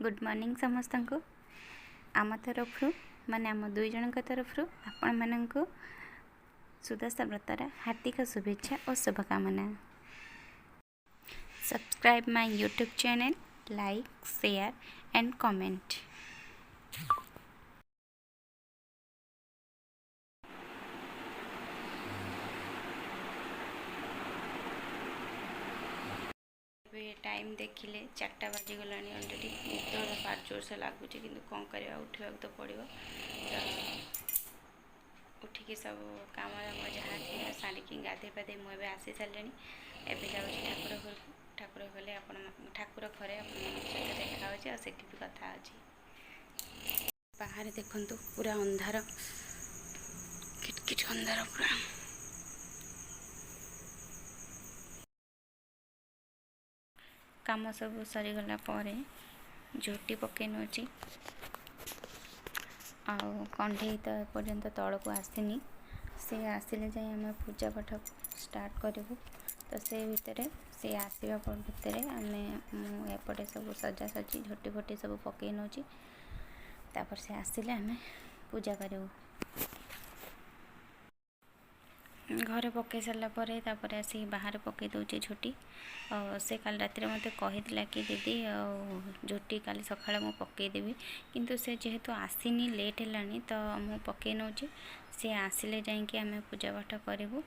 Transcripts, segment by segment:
Good morning समस्त को आम तरफ माने आम दुई जन तरफ आपण मानक सुदशा व्रतर हार्दिक शुभेच्छा और शुभकामना। Subscribe my YouTube channel, like share and comment. Time देखिले 4टा बाजिगला अलरेडी निद पार जोर से लगुच कि कौन करवा उठा तो पड़ो उठिकी सब काम दाम जहाँ थी सारिकी गाधे पाधे मुझे आसी सारे एवं जाऊँगी ठाकुर घर ठाकुर गले ठाकुर घरे सहित देखा से भी कथा अच्छी बाहर देखु पूरा अंधार किटकिट अंधार पूरा काम सब सरीगला झोटी पकई नौची कंढे तो पर्यंत तल को आसनी से आसिले जाए आम पूजा पाठ स्टार्ट करूँ तो से भितर से आसवा भितर आम एपटे सब सजासजी झोटी फोटी सब पकई नौची तापर से आसिले आम पूजा करूँ घरे पकई सारापर आसिक बाहर पकई दूचे झोटी से काल रात मत कही कि दीदी झोटी काली सका मु पकईदेवी किंतु से जेहेतु आसीनी लेट है तो मु पकई नौची से आसिले जाइए आम पूजा पाठ करूँ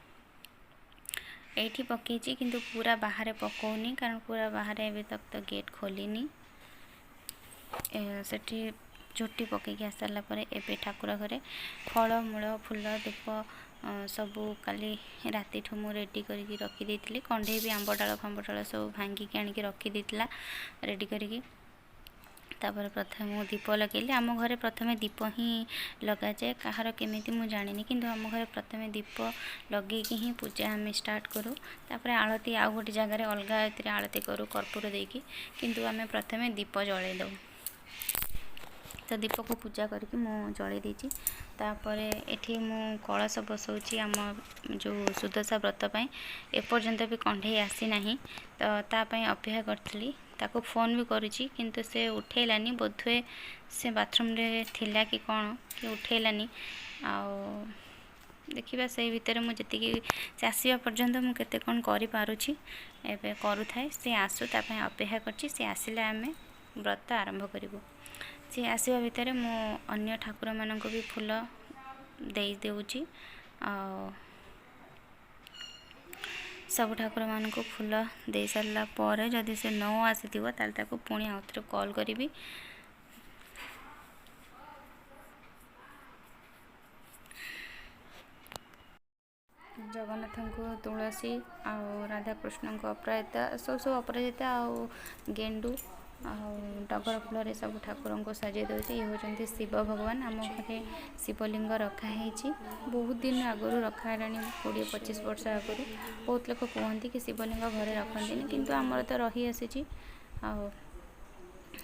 एठी पकई किंतु पूरा बाहर पकौनी कारण पूरा बाहर एवं तक तो गेट खोलिनी सेठी झोटी पकईकी आस सारापर एवं ठाकुर घरे फल मूल फूल धूप सबू काली राति ठू रेडी करके रखी कंढे भी आंब डाल फांब डाल सब भांगिकी आणिकी रखी रेडी करके तापर प्रथम मु दीप लगेली आम घरे प्रथम दीप ही लगा जाए कहार केमिति मु जानिनी किंतु आम घरे प्रथम दीप लगेकी ही पूजा आम स्टार्ट करूँ तापर आलती आउ गोटे जगार अलग आलती करूँ कर्पूर देकी किंतु आम प्रथम दीप जले दो तो दीप को पूजा करके मु जले देची तापर एठी मु कलश बसौची आम जो सुदशा व्रत पाई एपर्यंत भी कंढे आसी नाही तो तापाई अपेक्षा करथली ताको फोन भी करुची किंतु से उठेलानी बोधुए से बाथरूम रे थिला कि कौन कि उठेलानी आउ देखिबा से भितर मु जति से आसीबा पर्यंत मु केते कोन करि पारुची एबे करूथाय से आसु तापाई अपेक्षा करची से आसिले आमे व्रत आरंभ करिवो सी आसवा भितर मु अन्य ठाकुर मानक भी फूल दे देउची सब ठाकुर मानक फूल दे सारा पर जदि से न आसी ताल ताको पुणी आउ थे कॉल करी जगन्नाथ को तुलसी आ राधाकृष्ण को अपराजिता सब अपराजिता आ गेंडू टगर फूल सब ठाकुर को सजे दूसरे ये होती शिव भगवान आम घरे शिवलिंग रखाही बहुत दिन आगु रखा 20-25 वर्ष आगु बहुत लोग कहते कि शिवलिंग घरे रखती किंतु आमर तो रही आसी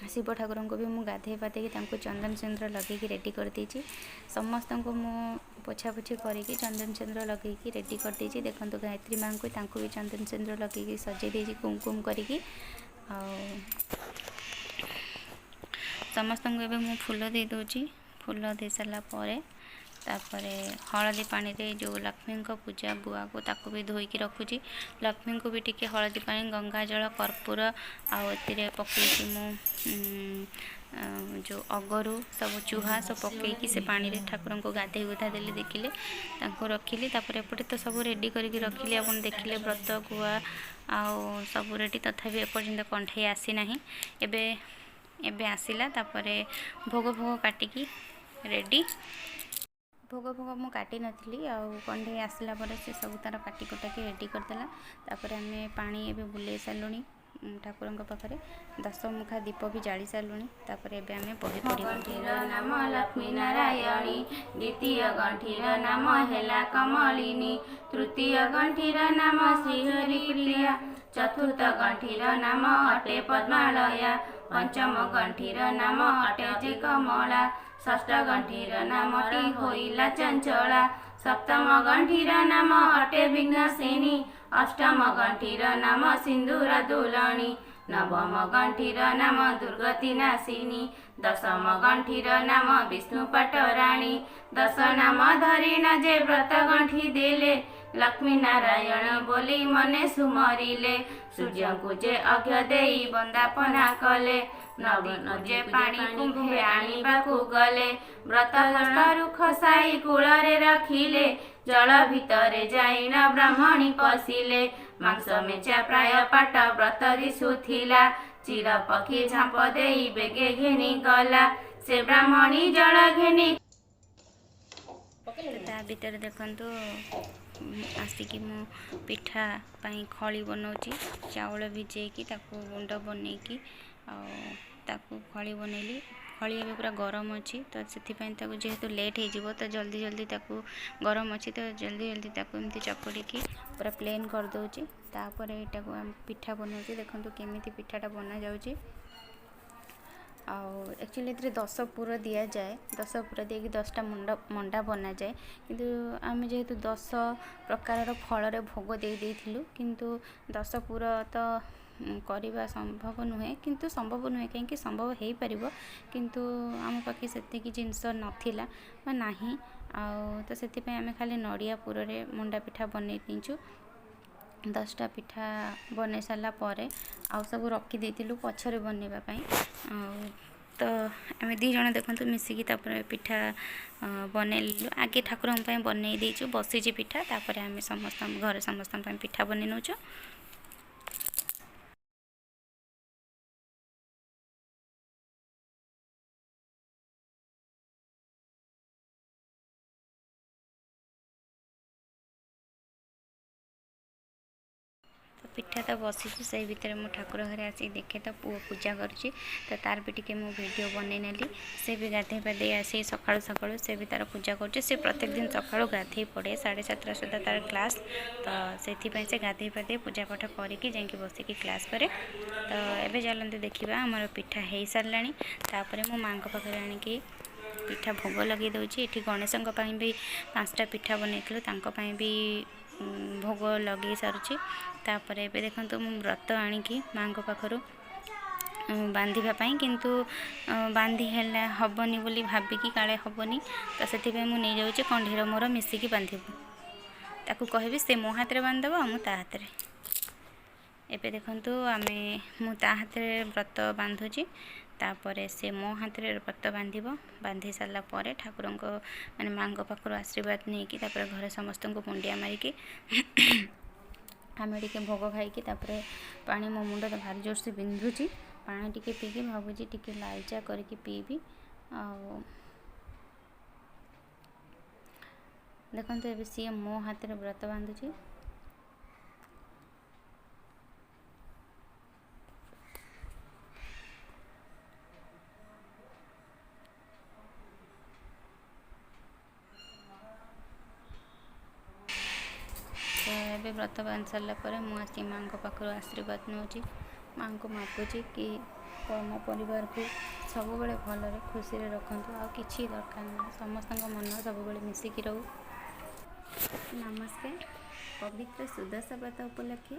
शिव ठाकुर को भी मुझे गाधे पाधे चंदन सिंदूर लगे रेडी कर देची समस्त को मु पोछापोछी करके चंदन सिंदूर लगे रेडी कर देची देखो गायत्री माँ को भी चंदन सिंदूर लगे सजे देची कुमकुम करके समस्त को मु फूल दे दूची फूल दे सारा तापर हलदी पानी रे जो लक्ष्मी को पूजा गुआ को ताको भी धोईकी रखुची लक्ष्मी को भी टिके हलदी पानी गंगा जल कर्पूर आते पकईकी मु जो अगरू सब चूहा सब पकईकी से पानी रे ठाकुर को गाधे गुधा देली देखिले रखिली तापर एपटे तो सब रेडी करके रखिली आपन देखिले व्रत गुआ आउ सब रेडी तथापि एपर्यंत कंठे आसी नाही एबे एबे आसिला तापर भोग भोग काटिकी रेडी भोग भोग मु काटी नथली आ कंढे आसला पर से सब तार काटी कुटाकी रेडी करदेला तापर आम पानी एबे बुले सारूनी ठाकुर पाखे 10 मुखा दीप भी जाली सारूनी तापर एबे आम बही पढ़ी नाम लक्ष्मी नारायणी द्वितीय गंठीर नाम हेला कमलिनी तृतीय गंठीर नाम श्रीहरि प्रिया चतुर्थ गंठीर नाम अटे पद्मालया पंचम गंठीर नाम अटे जे कमला षष्ठ गंठीर नाम टी होइला चंचला सप्तम गंठीर नाम अटे विघ्नसेनी अष्टम गंठीर नाम सिंदूर दुलणी नवम गण्ठीर नाम दुर्गति नाशिनी दशम गण्ठीर नाम विष्णु पाटराणी दश नाम धरिण जे व्रत गण्ठी देले लक्ष्मी नारायण बोली मने सुमरिले सूर्य को जे अर्घ्य देई बंदापना कले नदी को जे पानी कुंभे आनिबाकू गले व्रत हस्तारु खसाई कूଳରେ रखिले जल भितरे जाइन ब्राह्मणी पशिले मांस मेचा प्राय पाट व्रत दिशुथिला चिर पक्षी झांप देई बेगे घेनी गला से ब्राह्मणी जल घेनी ता भीतर देखंतु आसिकी मु पिठा पाई खली बनाऊँगी चाउल भिजेकी ताकू गुंड बनैकी ताकू खली बनैली खली ए पूरा गरम अच्छी तो से जेहेतु लेट हो तो जल्दी जल्दी ताकू गरम अच्छी तो जल्दी जल्दी ताकू एमती चकड़िकी पूरा प्लेन कर दूची तापर यहाँ को पिठा बनाऊँगी देखो केमी पिठाटा बना जाऊँगी एक्चुअली ये 10 पुर दि जाए 10 पुर दी 10टा मंडा बना जाए किंतु आम जेहेतु 10 प्रकार फल भोग दे देथिलु किंतु 10 पुर तो करवा संभव नुहे किंतु संभव नुहे कहीं संभव हो पार किंतु आम पाखे से जिनस नाला नाही तो से आम खाली नड़िया पुर मंडा पिठा बनई दीचु 10टा पिठा बन सारापर आउ सब रखी देथिलु पछरे बनवाई तो आम दी जन देखु मिसिकी पिठा बनैलु आगे ठाकुर बनई देचु बसीची पिठा तापर आम समस्त घर समस्त पिठा बन नौचु पिठा तो बसी से भितर मो ठाकुर घरे आसी देखे तो पुओ पूजा करुच्ची तो तार भी टी मु वीडियो बनई नेली से भी गाधे पाधे आसी सकाळु सकाळु से भी तार पूजा करुच्ची से प्रत्येक दिन सकाळु गाधे पड़े 7:30 सुधा तार क्लास तो से गाधे पाधे पूजा पाठ करके जाकि बसिकी क्लास करे तो एबे चलते देखा आमर पिठा हो सारा तापर मो माँ पाखे आणिकी पिठा भोग लगे दूची ये गणेश भी 5टा पिठा बनई भी भोग लगे सारूची तापर एबे देखंतु मु व्रत आनिकी माँ पाखरु बांधिबापी किंतु बांधि हेला हबनी बोली भाविकी काले हबनी तो से नहीं जाऊँ कंढीर मोर मिसिकी बांधबू ताकू कहबी से मो हाथ में बांधब मु ता हाथ में एबे देखंतु आमे मु ता हाथ में व्रत बांधुची तापर से मो हाथ में व्रत बांधि सारा पर ठाकुर माने माँ पाखर आशीर्वाद नहीं कि घर समस्त को मुंडिया मारिकी आम टे भोग खाई पानी मो मुंड तो भारी जोर से बिंधुची पानी टी पीकी भावुची टी लाल चा करके पीबी देखते ए सी मो हाथ में व्रत बांधुची तो व्रत बांध सारापर मुझे माँ पाखर आशीर्वाद नौची माँ को मागुची कि मो परिवार को सब बेले भल खुशी रखु आ कि दरकार ना समस्त मन सब मिसिकी रहू। नमस्कार पवित्र सुदशा व्रत उपलक्षे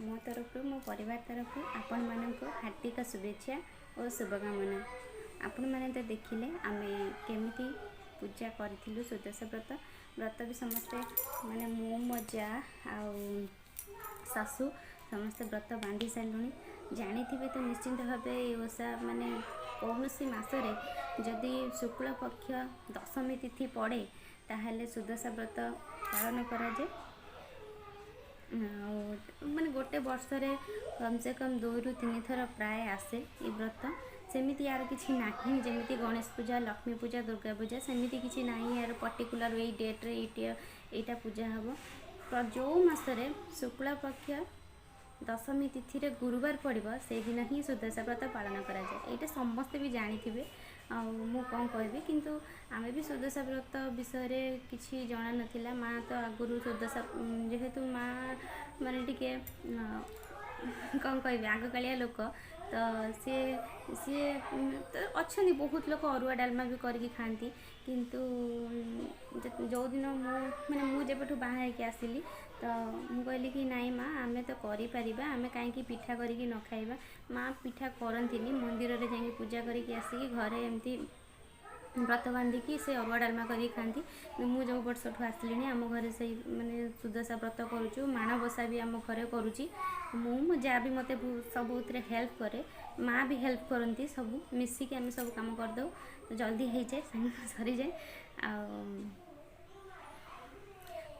मो तरफ मो परिवार तरफ आपण मानक हार्दिक शुभेच्छा और शुभकामना। आपण मैंने तो देखिले आम केमिति पूजा करूँ सुदशा व्रत भी समस्ते माने मो जा सासू समस्ते व्रत बांधि सारे जानी तो निश्चिंत भाव ओषा माने कौन सी मसरे जदि शुक्ल पक्ष दशमी तिथि पड़े ताहले सुदशा व्रत पालन कराए माने गोटे वर्ष रे कम से कम 2 ରୁ 3 थर प्राय आसे ये व्रत सेमिति यार किसी ना जमी गणेश पूजा लक्ष्मी पूजा दुर्गा पूजा सेमिति किसी ना यार पर्टिकुलर ये डेट रे यहाँ पूजा हम जो मसरे शुक्ल पक्ष दशमी तिथि रे गुरुवार पड़ो से दिन ही सुदशा व्रत पालन कराए ये समस्ते भी जानी मु कौन कहबी किंतु आमे भी सुदशा व्रत विषय किसी जना नथिला माँ तो आगुरी सुदशा जेहेतु माँ माने टिके कौन कहबी आगकालिया लोक ତ ସିଏ ତ ଅଛନ୍ତି ବହୁତ ଲୋକ ଅରୁଆ ଡାଲମା ବି କରିକି ଖାଆନ୍ତି, କିନ୍ତୁ ଯେଉଁଦିନ ମୁଁ ଯେବେଠୁ ବାହା ହେଇକି ଆସିଲି ତ ମୁଁ କହିଲି କି ନାଇଁ ମା ଆମେ ତ କରିପାରିବା, ଆମେ କାହିଁକି ପିଠା କରିକି ନ ଖାଇବା। ମା ପିଠା କରନ୍ତିନି, ମନ୍ଦିରରେ ଯାଇକି ପୂଜା କରିକି ଆସିକି ଘରେ ଏମିତି ବ୍ରତ ବାନ୍ଧିକି ସେ ଅରୁଆ ଡାଲମା କରିକି ଖାଆନ୍ତି। ମୁଁ ଯେଉଁ ବର୍ଷଠୁ ଆସିଲିଣି ଆମ ଘରେ ସେଇ ମାନେ ସୁଦଶା ବ୍ରତ କରୁଛୁ, ମାଣବସା ବି ଆମ ଘରେ କରୁଛି। ମୋ ଯାଆ ବି ମୋତେ ସବୁଥିରେ ହେଲ୍ପ କରେ, ମା ବି ହେଲ୍ପ କରନ୍ତି, ସବୁ ମିଶିକି ଆମେ ସବୁ କାମ କରିଦେଉ, ଜଲ୍ଦି ହେଇଯାଏ, ସାଙ୍ଗେ ସରିଯାଏ। ଆଉ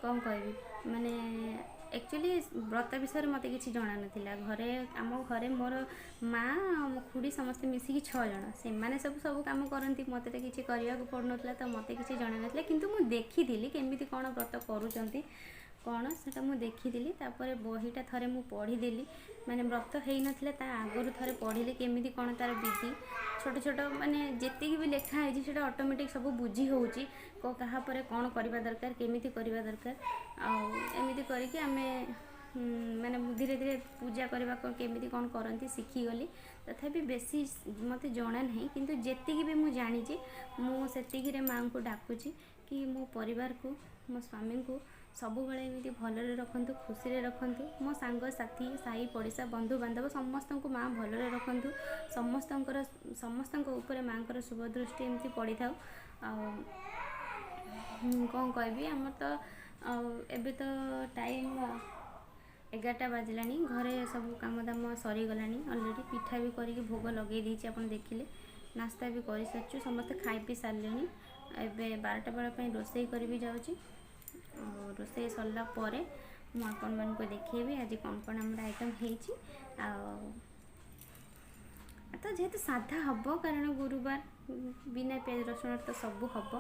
କ'ଣ କହିବି, ମାନେ ଆକ୍ଚୁଆଲି ବ୍ରତ ବିଷୟରେ ମୋତେ କିଛି ଜଣା ନଥିଲା। ଆମ ଘରେ ମୋର ମା ମୋ ଖୁଡ଼ି ସମସ୍ତେ ମିଶିକି 6 ଜଣ, ସେମାନେ ସବୁ କାମ କରନ୍ତି, ମୋତେ ତ କିଛି କରିବାକୁ ପଡ଼ୁନଥିଲା, ତ ମୋତେ କିଛି ଜଣା ନଥିଲା। କିନ୍ତୁ ମୁଁ ଦେଖିଥିଲି କେମିତି କ'ଣ ବ୍ରତ କରୁଛନ୍ତି କ'ଣ, ସେଟା ମୁଁ ଦେଖିଥିଲି। ତାପରେ ବହିଟା ଥରେ ମୁଁ ପଢ଼ିଦେଲି, ମାନେ ବ୍ରତ ହେଇନଥିଲା ତା ଆଗରୁ ଥରେ ପଢ଼ିଲି କେମିତି କ'ଣ ତା'ର ବିଧି, ଛୋଟ ମାନେ ଯେତିକି ବି ଲେଖା ହେଇଛି ସେଇଟା ଅଟୋମେଟିକ୍ ସବୁ ବୁଝି ହେଉଛି, କାହା ପରେ କ'ଣ କରିବା ଦରକାର, କେମିତି କରିବା ଦରକାର। ଆଉ ଏମିତି କରିକି ଆମେ ମାନେ ଧୀରେ ଧୀରେ ପୂଜା କରିବା କେମିତି କ'ଣ କରନ୍ତି ଶିଖିଗଲି। ତଥାପି ବେଶୀ ମୋତେ ଜଣା ନାହିଁ, କିନ୍ତୁ ଯେତିକି ବି ମୁଁ ଜାଣିଛି ମୁଁ ସେତିକିରେ ମାଆଙ୍କୁ ଡାକୁଛି କି ମୋ ପରିବାରକୁ, ମୋ ସ୍ୱାମୀଙ୍କୁ ସବୁବେଳେ ଏମିତି ଭଲରେ ରଖନ୍ତୁ, ଖୁସିରେ ରଖନ୍ତୁ। ମୋ ସାଙ୍ଗସାଥି, ସାହି ପଡ଼ିଶା, ବନ୍ଧୁବାନ୍ଧବ ସମସ୍ତଙ୍କୁ ମାଆ ଭଲରେ ରଖନ୍ତୁ। ସମସ୍ତଙ୍କ ଉପରେ ମାଆଙ୍କର ଶୁଭ ଦୃଷ୍ଟି ଏମିତି ପଡ଼ିଥାଉ। ଆଉ କ'ଣ କହିବି, ଆମର ତ ଏବେ ତ ଟାଇମ୍ 11ଟା ବାଜିଲାଣି, ଘରେ ସବୁ କାମ ଦାମ ସରିଗଲାଣି ଅଲରେଡ଼ି। ପିଠା ବି କରିକି ଭୋଗ ଲଗେଇ ଦେଇଛି, ଆପଣ ଦେଖିଲେ। ନାସ୍ତା ବି କରିସାରିଛୁ, ସମସ୍ତେ ଖାଇ ପିଇ ସାରିଲେଣି। ଏବେ 12ଟା ବେଳ ପାଇଁ ରୋଷେଇ କରିବି ଯାଉଛି। ରୋଷେଇ ସରିଲା ପରେ ମୁଁ ଆପଣମାନଙ୍କୁ ଦେଖେଇବି ଆଜି କ'ଣ କ'ଣ ଆମର ଆଇଟମ୍ ହେଇଛି। ଆଉ ତ ଯେହେତୁ ସାଧା ହେବ, କାରଣ ଗୁରୁବାର ବିନା ପିଆଜ ରସୁଣରେ ତ ସବୁ ହେବ,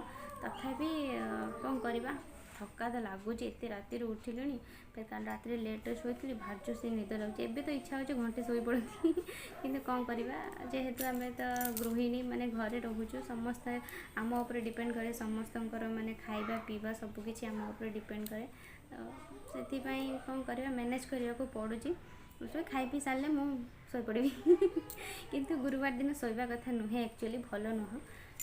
ତଥାପି କ'ଣ କରିବା, ଥକା ତ ଲାଗୁଛି, ଏତେ ରାତିରୁ ଉଠିଲିଣି, କାଲି ରାତିରେ ଲେଟ୍ରେ ଶୋଇଥିଲି, ଭାରି ସେ ନିଦ ଲାଗୁଛି। ଏବେ ତ ଇଚ୍ଛା ହେଉଛି ଘଣ୍ଟେ ଶୋଇପଡ଼ନ୍ତି, କିନ୍ତୁ କ'ଣ କରିବା, ଯେହେତୁ ଆମେ ତ ଗୃହିଣୀ, ମାନେ ଘରେ ରହୁଛୁ, ସମସ୍ତେ ଆମ ଉପରେ ଡିପେଣ୍ଡ କରେ, ସମସ୍ତଙ୍କର ମାନେ ଖାଇବା ପିଇବା ସବୁକିଛି ଆମ ଉପରେ ଡିପେଣ୍ଡ କରେ। ସେଥିପାଇଁ କ'ଣ କରିବା, ମ୍ୟାନେଜ୍ କରିବାକୁ ପଡ଼ୁଛି। ଖାଇ ପିଇ ସାରିଲେ ମୁଁ ଶୋଇପଡ଼ିବି। କିନ୍ତୁ ଗୁରୁବାର ଦିନ ଶୋଇବା କଥା ନୁହେଁ, ଆକ୍ଚୁଆଲି ଭଲ ନୁହଁ,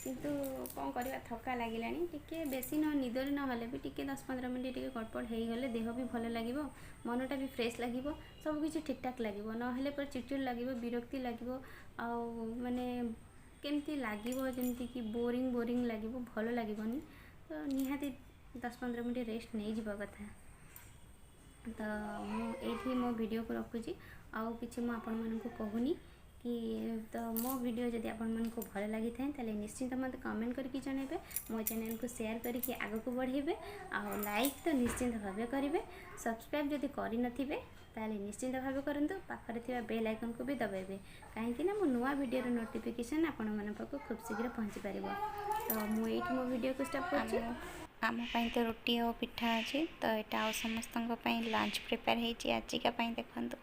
କିନ୍ତୁ କ'ଣ କରିବା, ଥକା ଲାଗିଲାଣି ଟିକେ ବେଶୀ। ନିଦରେ ନହେଲେ ବି ଟିକେ 10-15 ମିନିଟ୍ ଟିକେ ଗଡ଼ପଡ଼ ହେଇଗଲେ ଦେହ ବି ଭଲ ଲାଗିବ, ମନଟା ବି ଫ୍ରେଶ୍ ଲାଗିବ, ସବୁକିଛି ଠିକ୍ଠାକ୍ ଲାଗିବ। ନହେଲେ ପୁରା ଚିଡ଼ଚିଡ଼ ଲାଗିବ, ବିରକ୍ତି ଲାଗିବ, ଆଉ ମାନେ କେମିତି ଲାଗିବ, ଯେମିତିକି ବୋରିଂ ଲାଗିବ, ଭଲ ଲାଗିବନି। ତ ନିହାତି 10-15 ମିନିଟ୍ ରେଷ୍ଟ ନେଇଯିବା କଥା। ତ ମୁଁ ଏଇଠି ମୋ ଭିଡ଼ିଓକୁ ରଖୁଛି, ଆଉ କିଛି ମୁଁ ଆପଣମାନଙ୍କୁ କହୁନି କି। ତ ମୋ ଭିଡ଼ିଓ ଯଦି ଆପଣମାନଙ୍କୁ ଭଲ ଲାଗିଥାଏ ତାହେଲେ ନିଶ୍ଚିନ୍ତ ମୋତେ କମେଣ୍ଟ କରିକି ଜଣାଇବେ, ମୋ ଚ୍ୟାନେଲକୁ ସେୟାର କରିକି ଆଗକୁ ବଢ଼ାଇବେ, ଆଉ ଲାଇକ୍ ତ ନିଶ୍ଚିନ୍ତ ଭାବେ କରିବେ। ସବସ୍କ୍ରାଇବ୍ ଯଦି କରିନଥିବେ ତାହେଲେ ନିଶ୍ଚିନ୍ତ ଭାବେ କରନ୍ତୁ, ପାଖରେ ଥିବା ବେଲ୍ ଆଇକନ୍କୁ ବି ଦବାଇବେ, କାହିଁକିନା ମୋ ନୂଆ ଭିଡ଼ିଓର ନୋଟିଫିକେସନ୍ ଆପଣମାନଙ୍କ ପାଖକୁ ଖୁବ୍ ଶୀଘ୍ର ପହଞ୍ଚିପାରିବ। ତ ମୁଁ ଏଇଠି ମୋ ଭିଡ଼ିଓକୁ ଷ୍ଟପ୍ କରୁଛି। ଆମ ପାଇଁ ତ ରୁଟି ଆଉ ପିଠା ଅଛି, ତ ଏଇଟା ଆଉ ସମସ୍ତଙ୍କ ପାଇଁ ଲଞ୍ଚ ପ୍ରିପେୟାର ହେଇଛି ଆଜିକା ପାଇଁ, ଦେଖନ୍ତୁ।